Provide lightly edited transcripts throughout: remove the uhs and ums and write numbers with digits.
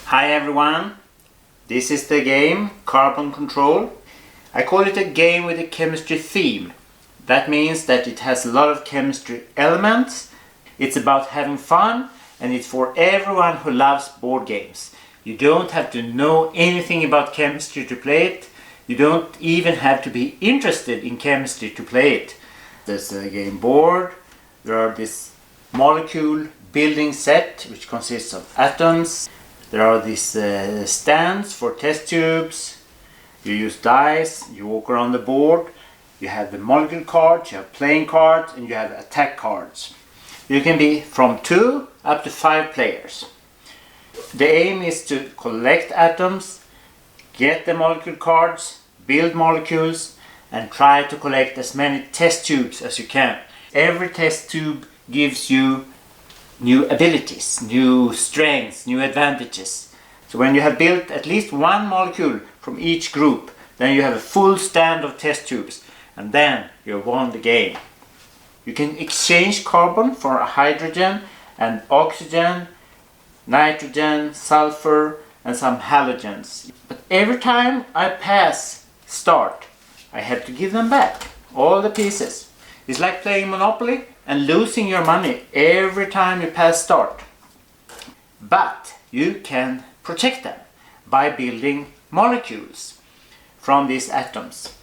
Hi everyone, this is the game Carbon Control. I call it a game with a chemistry theme. That means that it has a lot of chemistry elements. It's about having fun and it's for everyone who loves board games. You don't have to know anything about chemistry to play it. You don't even have to be interested in chemistry to play it. There's a game board, there are this molecule building set which consists of atoms. There are these stands for test tubes. You use dice, you walk around the board. You have the molecule cards, you have playing cards, and you have attack cards. You can be from 2 up to 5 players. The aim is to collect atoms, get the molecule cards, build molecules, and try to collect as many test tubes as you can. Every test tube gives you new abilities, new strengths, new advantages. So when you have built at least one molecule from each group, then you have a full stand of test tubes, and then you have won the game. You can exchange carbon for hydrogen and oxygen, nitrogen, sulfur, and some halogens. But every time I pass start, I have to give them back, all the pieces. It's like playing Monopoly and losing your money every time you pass start. But you can protect them by building molecules from these atoms.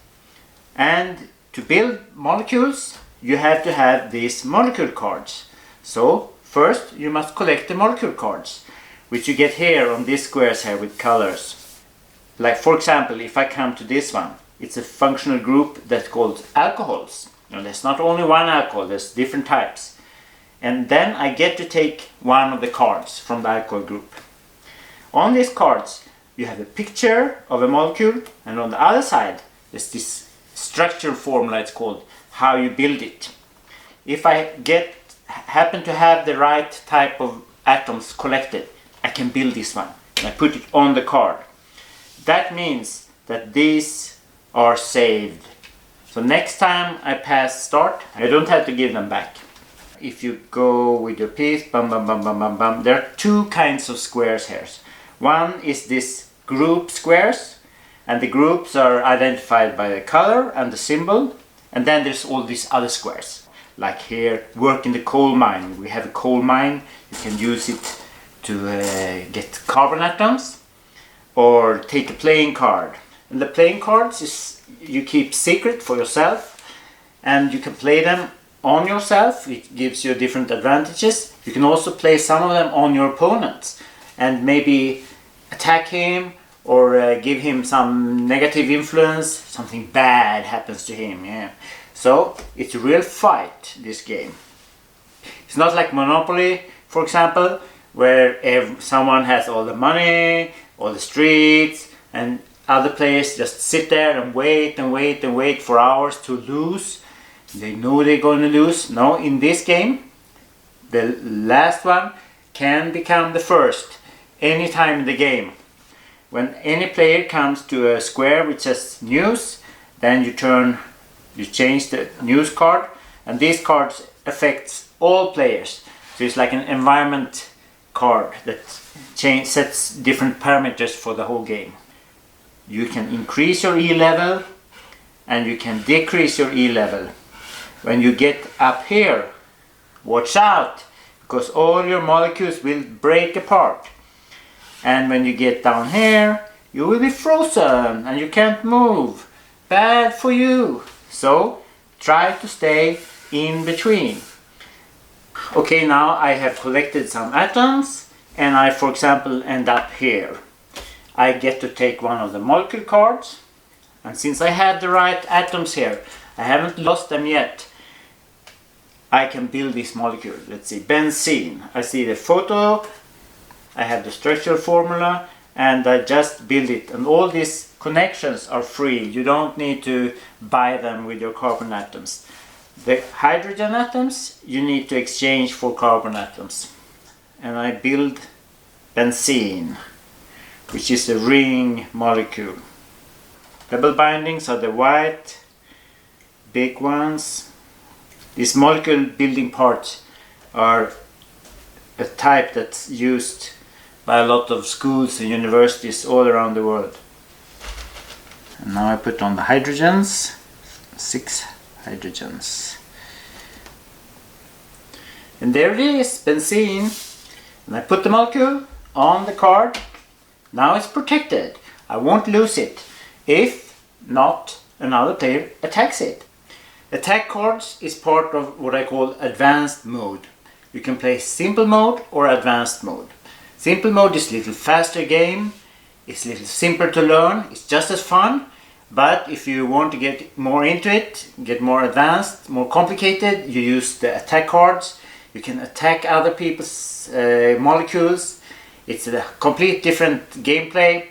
And to build molecules, you have to have these molecule cards. So first you must collect the molecule cards, which you get here on these squares here with colors. Like for example, if I come to this one, it's a functional group that's called alcohols. Now, there's not only one alcohol, there's different types. And then I get to take one of the cards from the alcohol group. On these cards you have a picture of a molecule, and on the other side there's this structure formula, it's called, how you build it. If I happen to have the right type of atoms collected, I can build this one and I put it on the card. That means that these are saved. So next time I pass start, I don't have to give them back. If you go with your piece, bum bum bum bum bum bum, there are 2 kinds of squares here. One is this group squares, and the groups are identified by the color and the symbol. And then there's all these other squares. Like here, work in the coal mine. We have a coal mine. You can use it to get carbon atoms or take a playing card. And the playing cards is you keep secret for yourself, and you can play them on yourself. It gives you different advantages. You can also play some of them on your opponent and maybe attack him or give him some negative influence. Something bad happens to him. Yeah. So it's a real fight, this game. It's not like Monopoly, for example, where someone has all the money, all the streets, and other players just sit there and wait and wait and wait for hours to lose. They know they're going to lose. No, in this game, the last one can become the first anytime in the game. When any player comes to a square which says news, then you change the news card, and these cards affects all players. So it's like an environment card that sets different parameters for the whole game. You can increase your E level and you can decrease your E level. When you get up here, watch out, because all your molecules will break apart. And when you get down here, you will be frozen and you can't move. Bad for you. So try to stay in between. Okay, now I have collected some atoms and I, for example, end up here. I get to take one of the molecule cards, and since I have the right atoms here, I haven't lost them yet, I can build this molecule. Let's see, benzene. I see the photo, I have the structural formula, and I just build it. And all these connections are free. You don't need to buy them with your carbon atoms. The hydrogen atoms you need to exchange for carbon atoms. And I build benzene, which is a ring molecule. Double bindings are the white, big ones. These molecule building parts are a type that's used by a lot of schools and universities all around the world. And now I put on the hydrogens, 6 hydrogens. And there it is, benzene. And I put the molecule on the card. Now it's protected. I won't lose it if not another player attacks it. Attack cards is part of what I call advanced mode. You can play simple mode or advanced mode. Simple mode is a little faster game. It's a little simpler to learn. It's just as fun. But if you want to get more into it, get more advanced, more complicated, you use the attack cards. You can attack other people's molecules. It's a complete different gameplay.